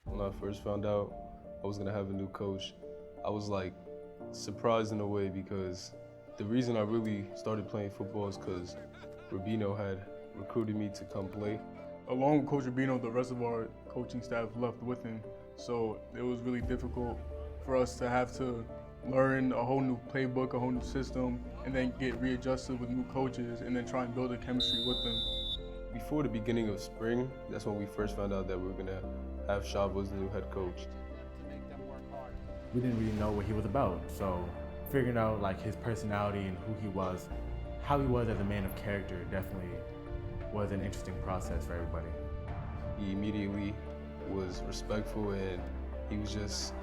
When I first found out I was gonna have a new coach, I was like surprised in a way because the reason I really started playing football is because Rubino had recruited me to come play. Along with Coach Rubino, the rest of our coaching staff left with him. So it was really difficult for us to have to learn a whole new playbook, a whole new system, and then get readjusted with new coaches and then try and build a chemistry with them. Before the beginning of spring, that's when we first found out that we were gonna have Shavo as the new head coach. We didn't really know what he was about, so figuring out like his personality and who he was, how he was as a man of character, definitely was an interesting process for everybody. He immediately was respectful and he was just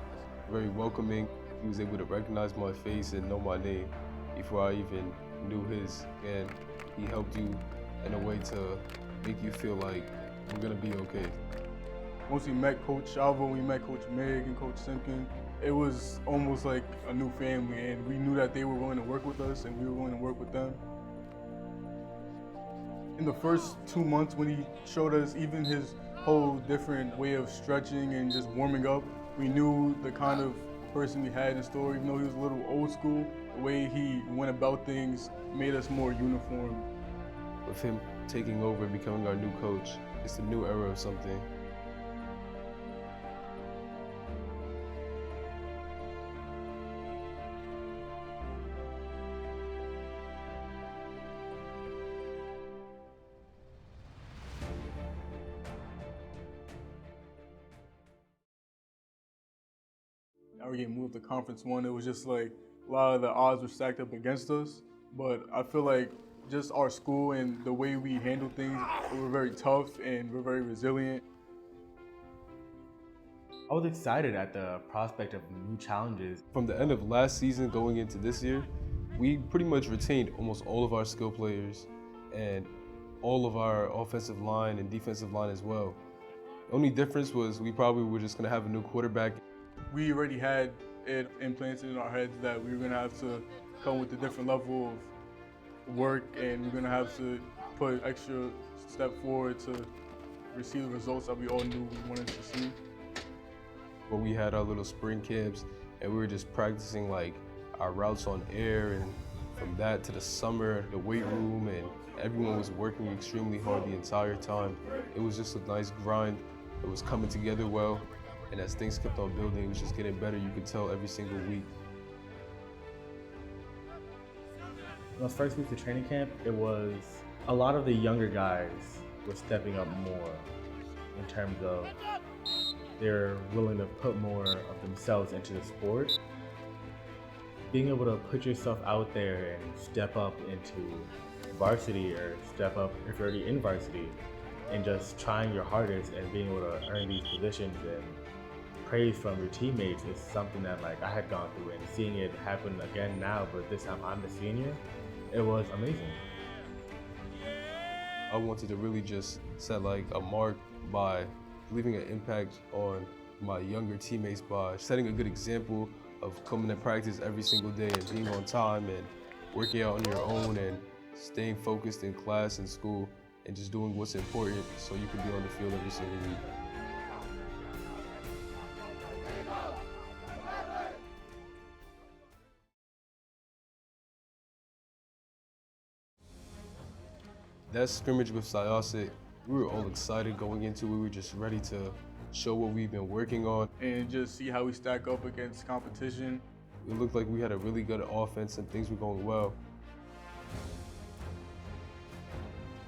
very welcoming. He was able to recognize my face and know my name before I even knew his. And he helped you in a way to make you feel like we're gonna be okay. Once we met Coach Shalvo, we met Coach Meg and Coach Simpkin, it was almost like a new family, and we knew that they were willing to work with us and we were willing to work with them. In the first 2 months when he showed us even his whole different way of stretching and just warming up, we knew the kind of person we had in store. Even though he was a little old school, the way he went about things made us more uniform. With him taking over and becoming our new coach, it's a new era of something. Now we're getting moved to Conference 1. It was just like a lot of the odds were stacked up against us. But I feel like just our school and the way we handle things, we're very tough and we're very resilient. I was excited at the prospect of new challenges. From the end of last season going into this year, we pretty much retained almost all of our skill players and all of our offensive line and defensive line as well. The only difference was we probably were just gonna have a new quarterback. We already had it implanted in our heads that we were gonna have to come with a different level of work and we're gonna have to put an extra step forward to receive the results that we all knew we wanted to see. But we had our little spring camps and we were just practicing like our routes on air, and from that to the summer, the weight room, and everyone was working extremely hard the entire time. It was just a nice grind. It was coming together well, and as things kept on building, it was just getting better. You could tell every single week. Those first weeks of training camp, it was a lot of the younger guys were stepping up more in terms of they're willing to put more of themselves into the sport. Being able to put yourself out there and step up into varsity or step up if you're already in varsity and just trying your hardest and being able to earn these positions and praise from your teammates is something that like I had gone through, and seeing it happen again now, but this time I'm the senior, it was amazing. I wanted to really just set like a mark by leaving an impact on my younger teammates by setting a good example of coming to practice every single day and being on time and working out on your own and staying focused in class and school and just doing what's important so you can be on the field every single week. That scrimmage with Syosset, we were all excited going into it. We were just ready to show what we've been working on. And just see how we stack up against competition. It looked like we had a really good offense and things were going well.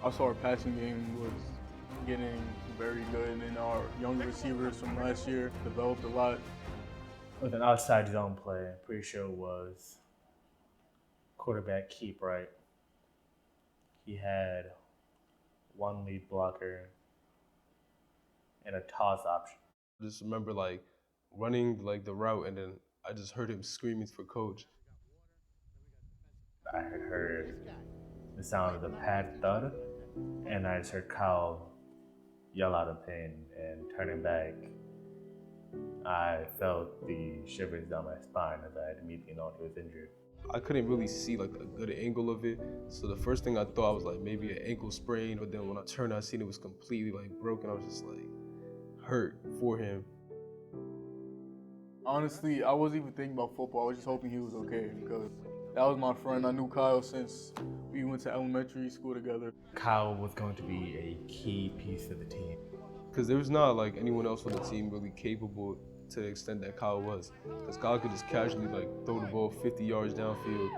Also, our passing game was getting very good, and our younger receivers from last year developed a lot. With an outside zone play, pretty sure it was quarterback keep right. He had one lead blocker and a toss option. I just remember like running like the route and then I just heard him screaming for coach. I had heard the sound of the pad thud, and I just heard Kyle yell out of pain, and turning back, I felt the shivers down my spine as I had immediately known he was injured. I couldn't really see like a good angle of it. So the first thing I thought was like maybe an ankle sprain, but then when I turned, I seen it was completely like broken. I was just like hurt for him. Honestly, I wasn't even thinking about football. I was just hoping he was okay because that was my friend. I knew Kyle since we went to elementary school together. Kyle was going to be a key piece of the team. Because there was not like anyone else on the team really capable to the extent that Kyle was. Because Kyle could just casually like throw the ball 50 yards downfield.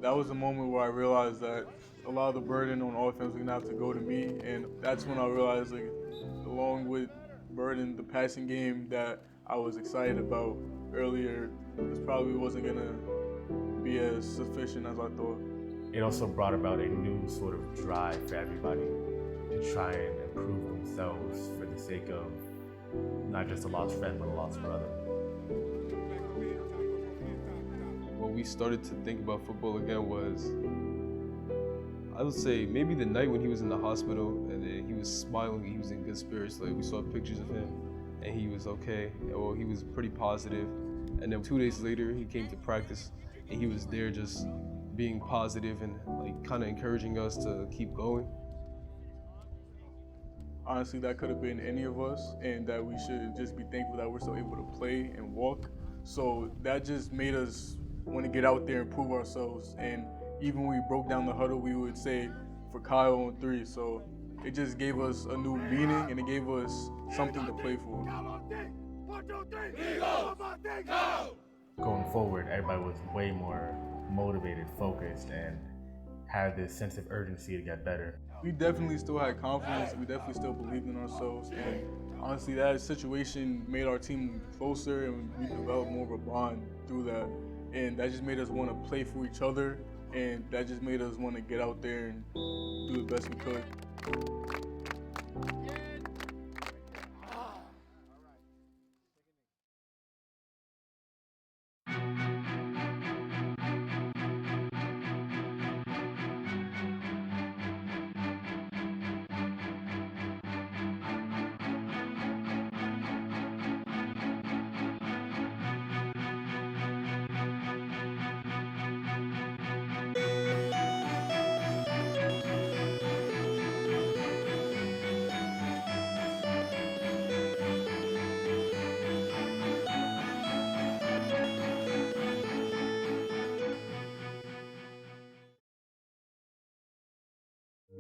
That was the moment where I realized that a lot of the burden on offense was gonna have to go to me, and that's when I realized, like, along with burden, the passing game that I was excited about earlier, this probably wasn't gonna be as sufficient as I thought. It also brought about a new sort of drive for everybody to try and improve themselves for the sake of not just a lost friend, but a lost brother. When we started to think about football again was, I would say maybe the night when he was in the hospital and then he was smiling, he was in good spirits. Like we saw pictures of him and he was okay. Well, he was pretty positive. And then 2 days later, he came to practice and he was there just being positive and like kind of encouraging us to keep going. Honestly, that could have been any of us, and that we should just be thankful that we're still able to play and walk. So that just made us want to get out there and prove ourselves. And even when we broke down the huddle, we would say for Kyle on 3. So it just gave us a new meaning and it gave us something to play for. Going forward, everybody was way more motivated, focused, and had this sense of urgency to get better. We definitely still had confidence. We definitely still believed in ourselves. And honestly, that situation made our team closer and we developed more of a bond through that. And that just made us want to play for each other. And that just made us want to get out there and do the best we could.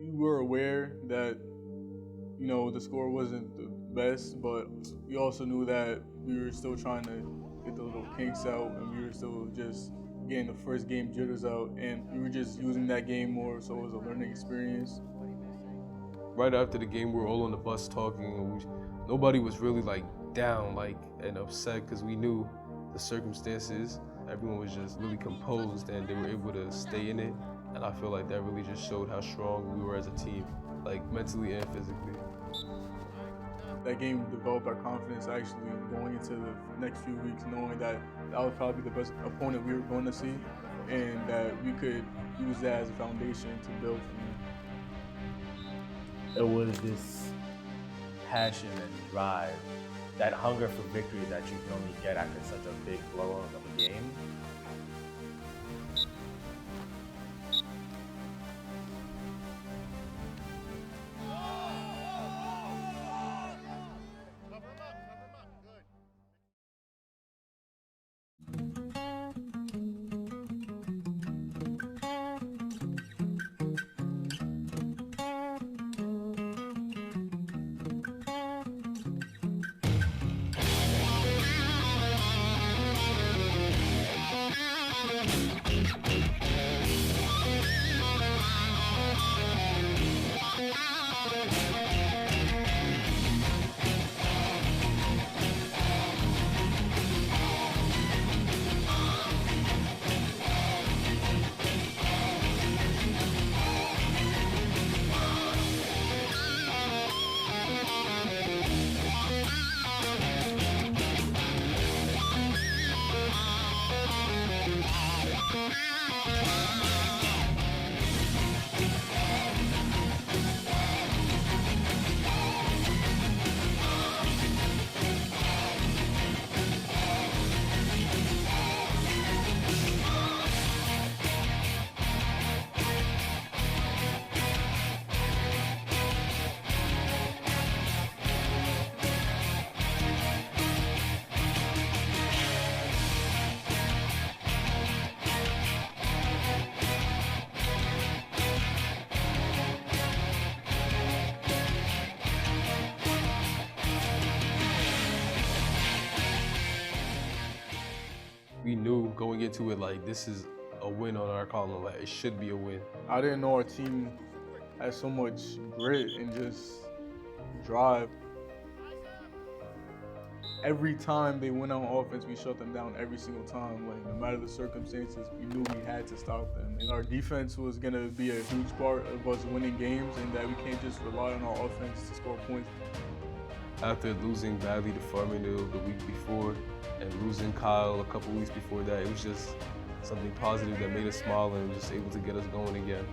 We were aware that, the score wasn't the best, but we also knew that we were still trying to get the little kinks out and we were still just getting the first game jitters out, and we were just using that game more so it was a learning experience. Right after the game, we were all on the bus talking and nobody was really like down and upset because we knew the circumstances. Everyone was just really composed and they were able to stay in it. And I feel like that really just showed how strong we were as a team, like mentally and physically. That game developed our confidence actually going into the next few weeks, knowing that that was probably the best opponent we were going to see and that we could use that as a foundation to build from. It was this passion and drive, that hunger for victory that you can only get after such a big blow of a game. going into it like this is a win on our column. Like it should be a win. I didn't know our team had so much grit and just drive. Every time they went on offense, we shut them down every single time. Like, no matter the circumstances, we knew we had to stop them. And our defense was going to be a huge part of us winning games, and that we can't just rely on our offense to score points. After losing badly to Farmingdale the week before and losing Kyle a couple weeks before that, it was just something positive that made us smile and was just able to get us going again.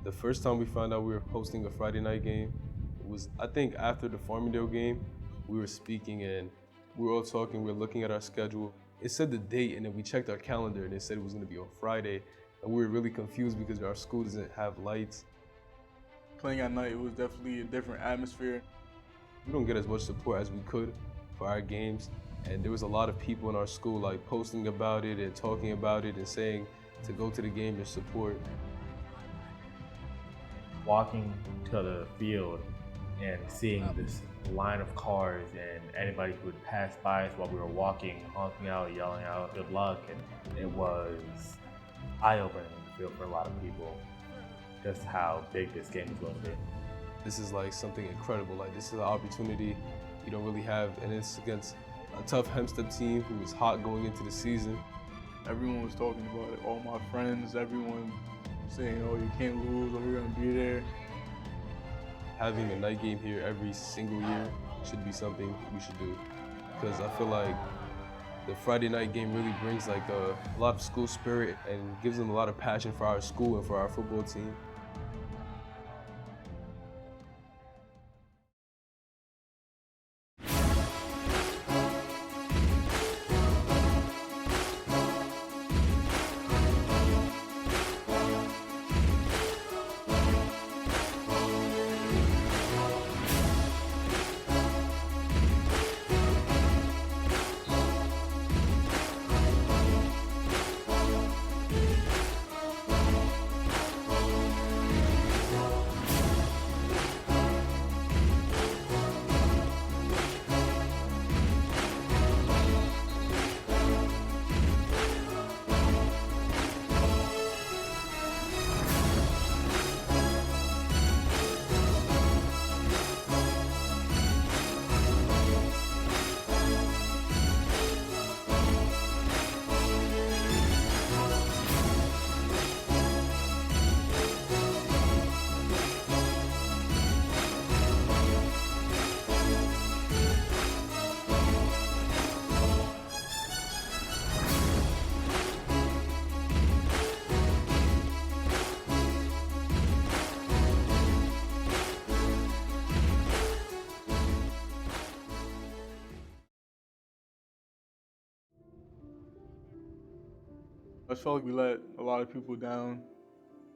The first time we found out we were hosting a Friday night game was, I think, after the Farmingdale game. We were speaking and we were all talking, we were looking at our schedule. It said the date and then we checked our calendar and it said it was gonna be on Friday. And we were really confused because our school doesn't have lights. Playing at night, it was definitely a different atmosphere. We don't get as much support as we could for our games. And there was a lot of people in our school like posting about it and talking about it and saying to go to the game and support. Walking to the field and seeing this line of cars and anybody who would pass by us while we were walking, honking out, yelling out, good luck. And it was eye-opening for a lot of people, just how big this game is going to be. This is like something incredible. Like this is an opportunity you don't really have, and it's against a tough Hempstead team who was hot going into the season. Everyone was talking about it. All my friends, everyone saying, oh, you can't lose, or we're gonna be there. Having a night game here every single year should be something we should do, because I feel like the Friday night game really brings like a lot of school spirit and gives them a lot of passion for our school and for our football team. I felt like we let a lot of people down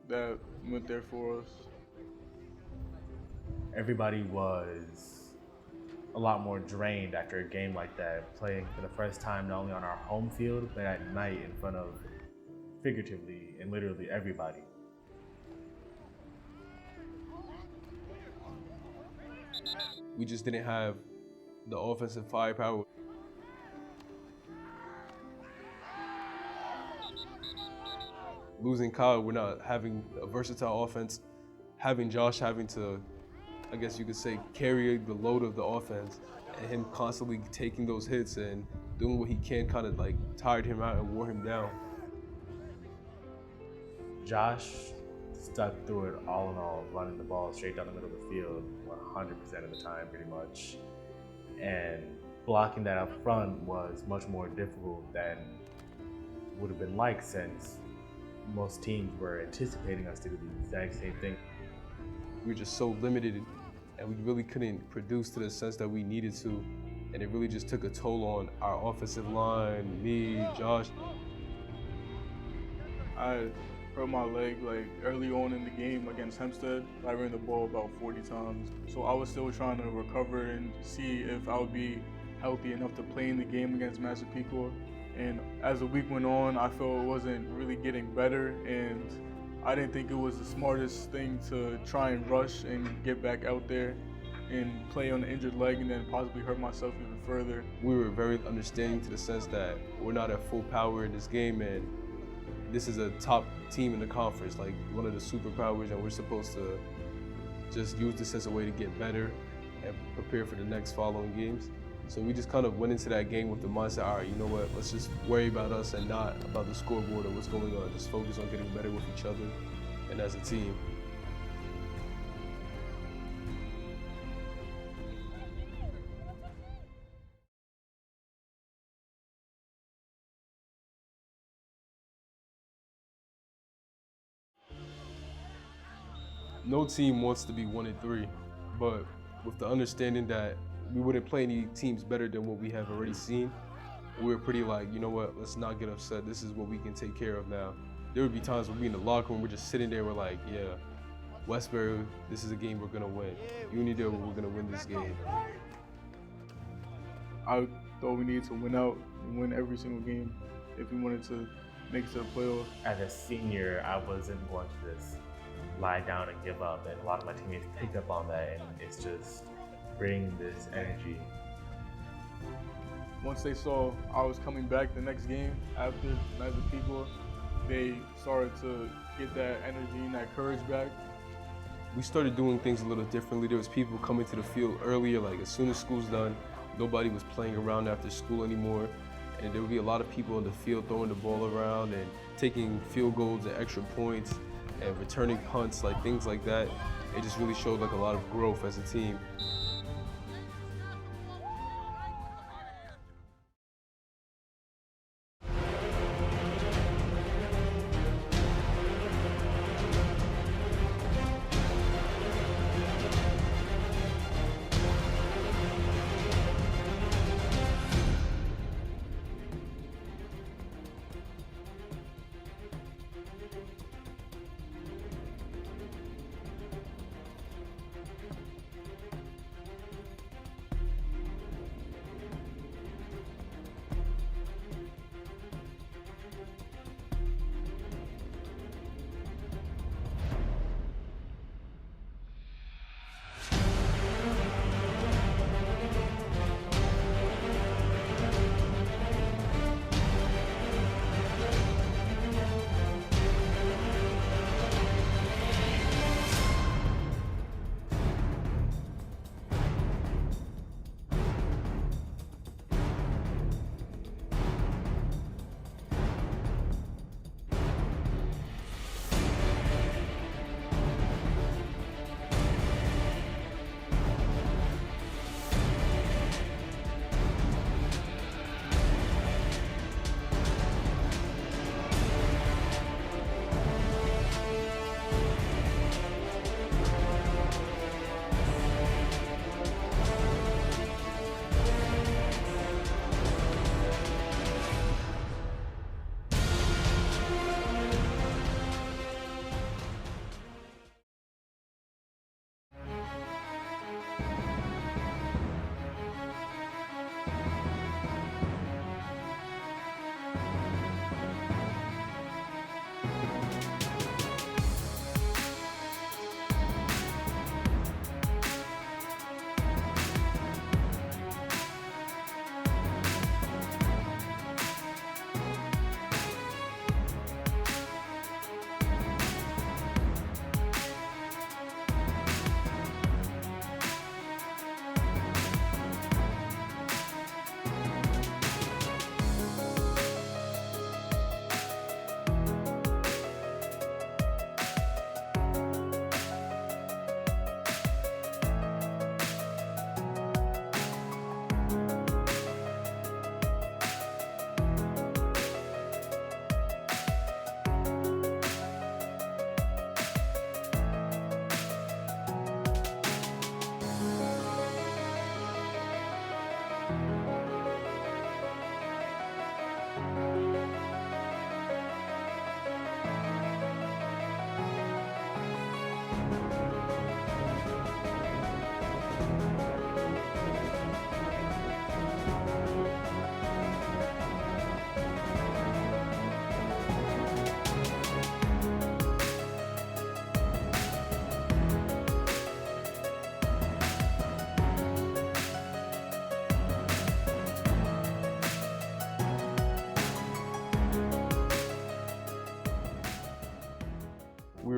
that went there for us. Everybody was a lot more drained after a game like that, playing for the first time not only on our home field, but at night in front of, figuratively and literally, everybody. We just didn't have the offensive firepower. Losing Kyle, we're not having a versatile offense. Having Josh having to, I guess you could say, carry the load of the offense, and him constantly taking those hits and doing what he can kind of like tired him out and wore him down. Josh stuck through it all in all, running the ball straight down the middle of the field 100% of the time pretty much. And blocking that up front was much more difficult than would have been like, since most teams were anticipating us to do the exact same thing. We were just so limited and we really couldn't produce to the sense that we needed to. And it really just took a toll on our offensive line, me, Josh. I hurt my leg like early on in the game against Hempstead. I ran the ball about 40 times. So I was still trying to recover and see if I would be healthy enough to play in the game against Massapequa. And as the week went on, I felt it wasn't really getting better, and I didn't think it was the smartest thing to try and rush and get back out there and play on the injured leg and then possibly hurt myself even further. We were very understanding to the sense that we're not at full power in this game, and this is a top team in the conference, like one of the superpowers, and we're supposed to just use this as a way to get better and prepare for the next following games. So we just kind of went into that game with the mindset, all right, you know what, let's just worry about us and not about the scoreboard or what's going on. Just focus on getting better with each other and as a team. No team wants to be 1-3, but with the understanding that we wouldn't play any teams better than what we have already seen, we were pretty like, you know what, let's not get upset. This is what we can take care of now. There would be times where we in the locker room, we're just sitting there, we're like, yeah, Westbury, this is a game we're gonna win. Unionville, we're gonna win this game. I thought we needed to win out and win every single game if we wanted to make it to the playoffs. As a senior, I wasn't going to just lie down and give up, and a lot of my teammates picked up on that, and it's just bringing this energy. Once they saw I was coming back the next game after the people, they started to get that energy and that courage back. We started doing things a little differently. There was people coming to the field earlier, like as soon as school's done, nobody was playing around after school anymore. And there would be a lot of people in the field throwing the ball around and taking field goals and extra points and returning punts, like things like that. It just really showed like a lot of growth as a team.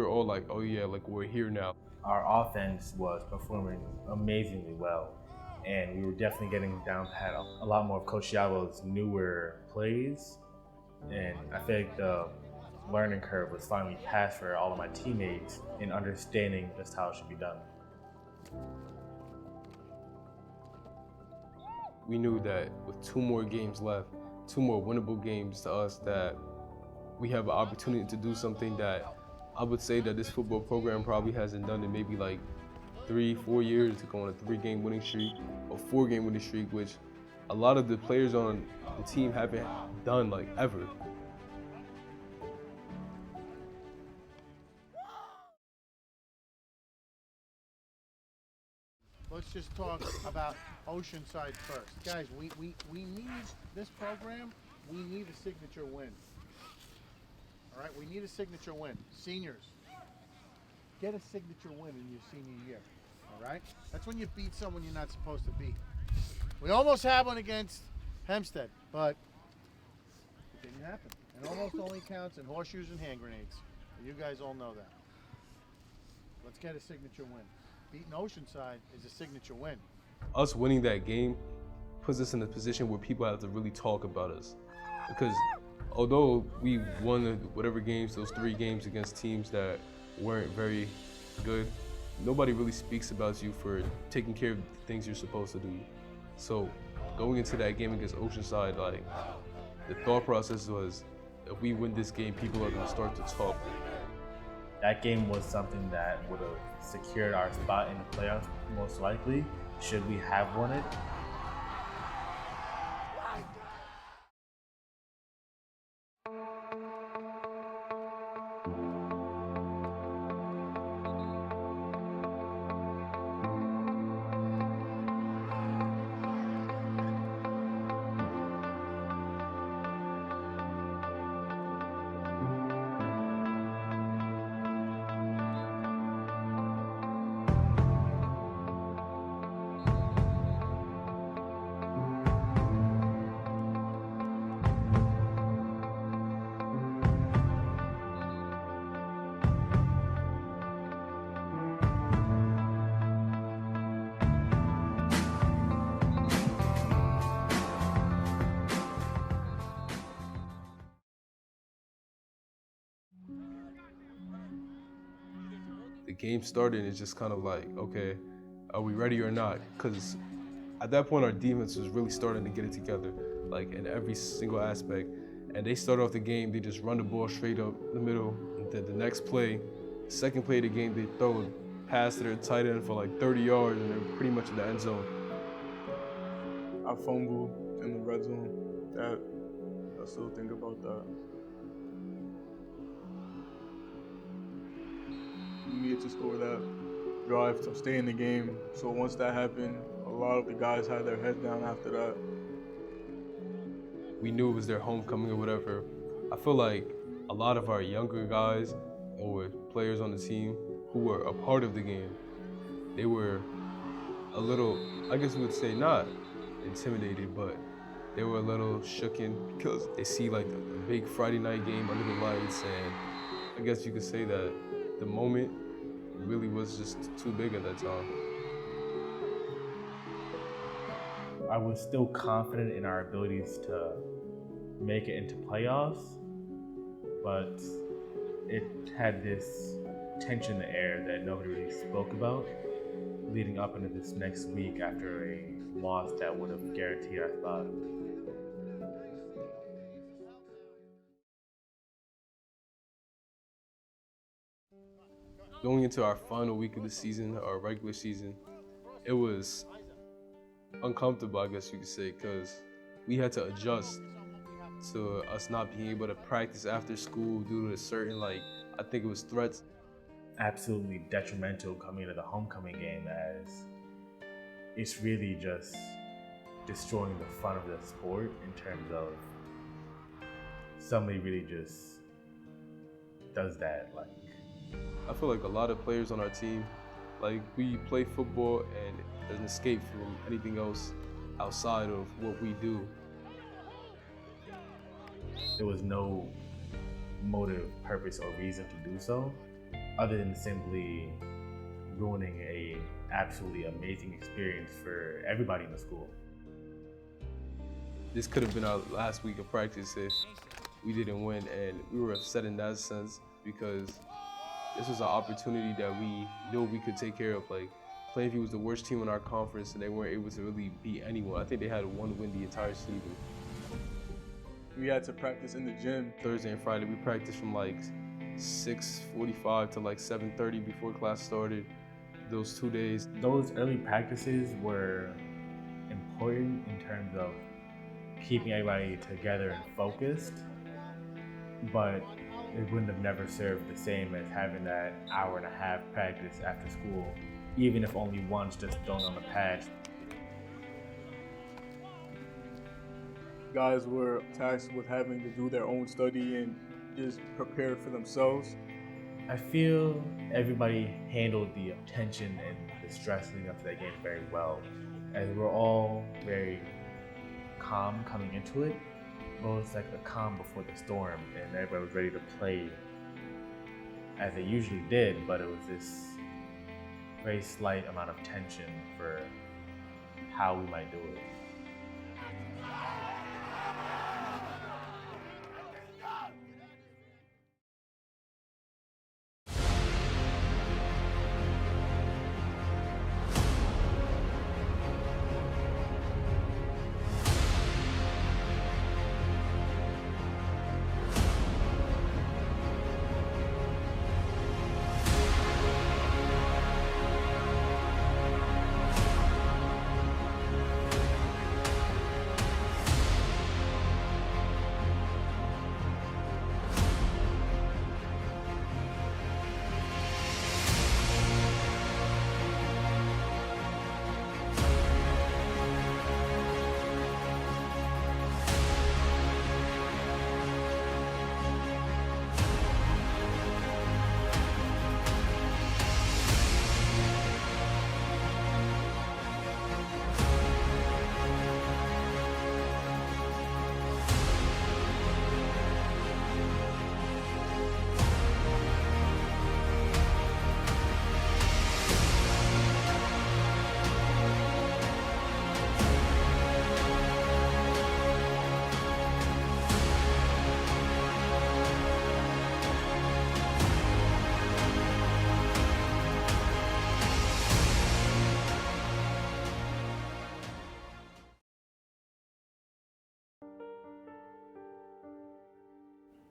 were all like, oh yeah, like we're here now. Our offense was performing amazingly well, and we were definitely getting down pat a lot more of Coach Yabo's newer plays, and I feel like the learning curve was finally passed for all of my teammates in understanding just how it should be done. We knew that with 2 more games left, 2 more winnable games to us, that we have an opportunity to do something that I would say that this football program probably hasn't done in maybe like 3-4 years, to go on a 3-game winning streak or 4-game winning streak, which a lot of the players on the team haven't done like ever. Let's just talk about Oceanside first. Guys, we need this program, we need a signature win. All right, we need a signature win. Seniors, get a signature win in your senior year. All right? That's when you beat someone you're not supposed to beat. We almost had one against Hempstead, but it didn't happen. And almost only counts in horseshoes and hand grenades. You guys all know that. Let's get a signature win. Beating Oceanside is a signature win. Us winning that game puts us in a position where people have to really talk about us. Because although we won whatever games, those 3 games against teams that weren't very good, nobody really speaks about you for taking care of the things you're supposed to do. So going into that game against Oceanside, like, the thought process was, if we win this game, people are gonna start to talk. That game was something that would have secured our spot in the playoffs, most likely, should we have won it. The game started and it's just kind of like, okay, are we ready or not? Because at that point, our defense was really starting to get it together, like in every single aspect. And they start off the game, they just run the ball straight up the middle. And then the next play, second play of the game, they throw a pass to their tight end for like 30 yards and they're pretty much in the end zone. I fumbled in the red zone. I still think about that. We needed to score that drive to stay in the game. So once that happened, a lot of the guys had their heads down after that. We knew it was their homecoming or whatever. I feel like a lot of our younger guys or players on the team who were a part of the game, they were a little, I guess we would say not intimidated, but they were a little shooken because they see like a big Friday night game under the lights, and I guess you could say that the moment really was just too big at that time. I was still confident in our abilities to make it into playoffs, but it had this tension in the air that nobody really spoke about leading up into this next week after a loss that would have guaranteed our spot. Going into our final week of the season, our regular season, it was uncomfortable, I guess you could say, because we had to adjust to us not being able to practice after school due to certain, like, I think it was threats. Absolutely detrimental coming into the homecoming game, as it's really just destroying the fun of the sport in terms of somebody really just does that. Like, I feel like a lot of players on our team, like, we play football and there's an escape from anything else outside of what we do. there was no motive, purpose, or reason to do so. other than simply ruining a absolutely amazing experience for everybody in the school. This could have been our last week of practice if we didn't win, and we were upset in that sense because this was an opportunity that we knew we could take care of. Like, Plainview was the worst team in our conference, and they weren't able to really beat anyone. I think they had one win the entire season. We had to practice in the gym. Thursday and Friday, we practiced from like 6:45 to like 7:30 before class started. Those 2 days. Those early practices were important in terms of keeping everybody together and focused, but it wouldn't have never served the same as having that hour and a half practice after school, even if only once just thrown on the pad. Guys were tasked with having to do their own study and just prepare for themselves. I feel everybody handled the tension and the stress leading up to that game very well, as we're all very calm coming into it. But it was like the calm before the storm, and everybody was ready to play as they usually did, but it was this very slight amount of tension for how we might do it.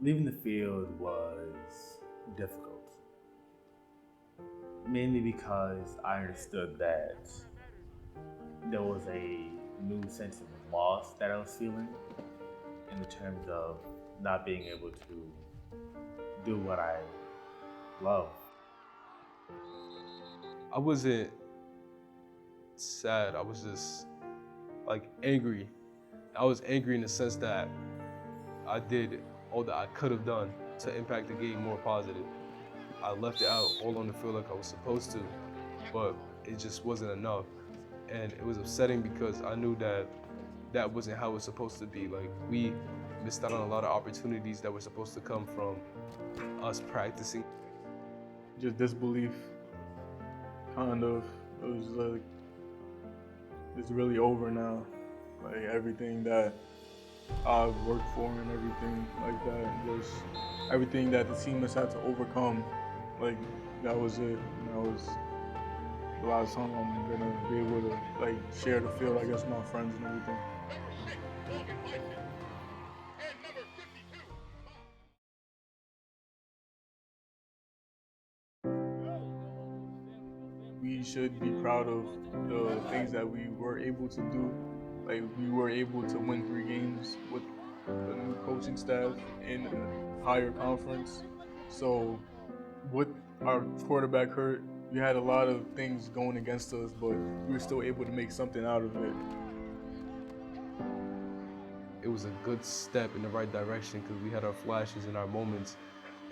Leaving the field was difficult, mainly because I understood that there was a new sense of loss that I was feeling in the terms of not being able to do what I love. I wasn't sad, I was just like angry. I was angry in the sense that I did all that I could have done to impact the game more positive. I left it out all on the field like I was supposed to, but it just wasn't enough. And it was upsetting because I knew that that wasn't how it was supposed to be. Like, we missed out on a lot of opportunities that were supposed to come from us practicing. Just disbelief, kind of. It was like, it's really over now. Like, everything that I've worked for and everything like that, just everything that the team has had to overcome, like, that was it. And that was the last time I'm gonna be able to like share the field, I guess, with my friends and everything. We should be proud of the things that we were able to do. Like, we were able to win 3 games with a new coaching staff in a higher conference. So with our quarterback hurt, we had a lot of things going against us, but we were still able to make something out of it. It was a good step in the right direction because we had our flashes and our moments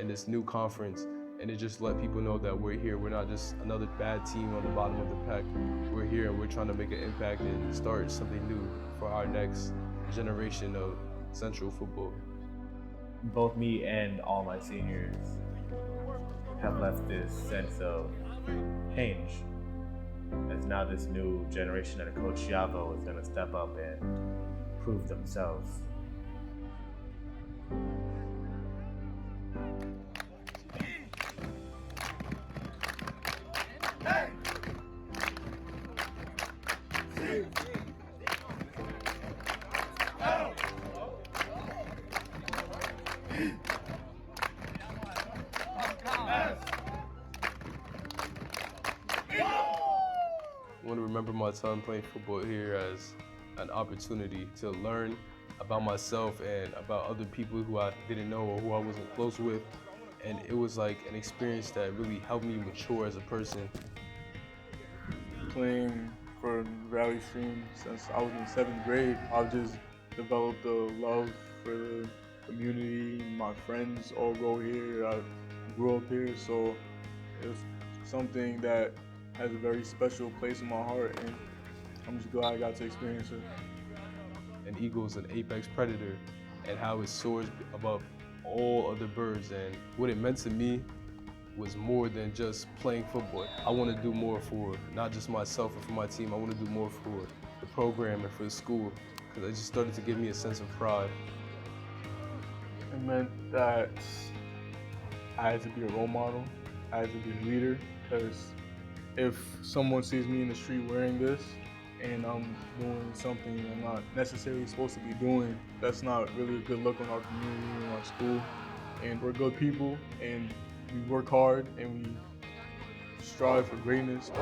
in this new conference, and it just let people know that we're here. We're not just another bad team on the bottom of the pack. We're here and we're trying to make an impact and start something new for our next generation of Central football. Both me and all my seniors have left this sense of change, as now this new generation under Coach Yavo is going to step up and prove themselves. I want to remember my time playing football here as an opportunity to learn about myself and about other people who I didn't know or who I wasn't close with. And it was like an experience that really helped me mature as a person. Playing for Valley Stream since I was in 7th grade, I've just developed a love for the community. My friends all go here. I grew up here, so it's something that has a very special place in my heart, and I'm just glad I got to experience it. An eagle is an apex predator, and how it soars above all other birds. And what it meant to me was more than just playing football. I want to do more for not just myself and for my team. I want to do more for the program and for the school, because it just started to give me a sense of pride. It meant that I had to be a role model. I had to be a leader, because if someone sees me in the street wearing this and I'm doing something I'm not necessarily supposed to be doing, that's not really a good look on our community and our school. And we're good people, and we work hard, and we strive for greatness.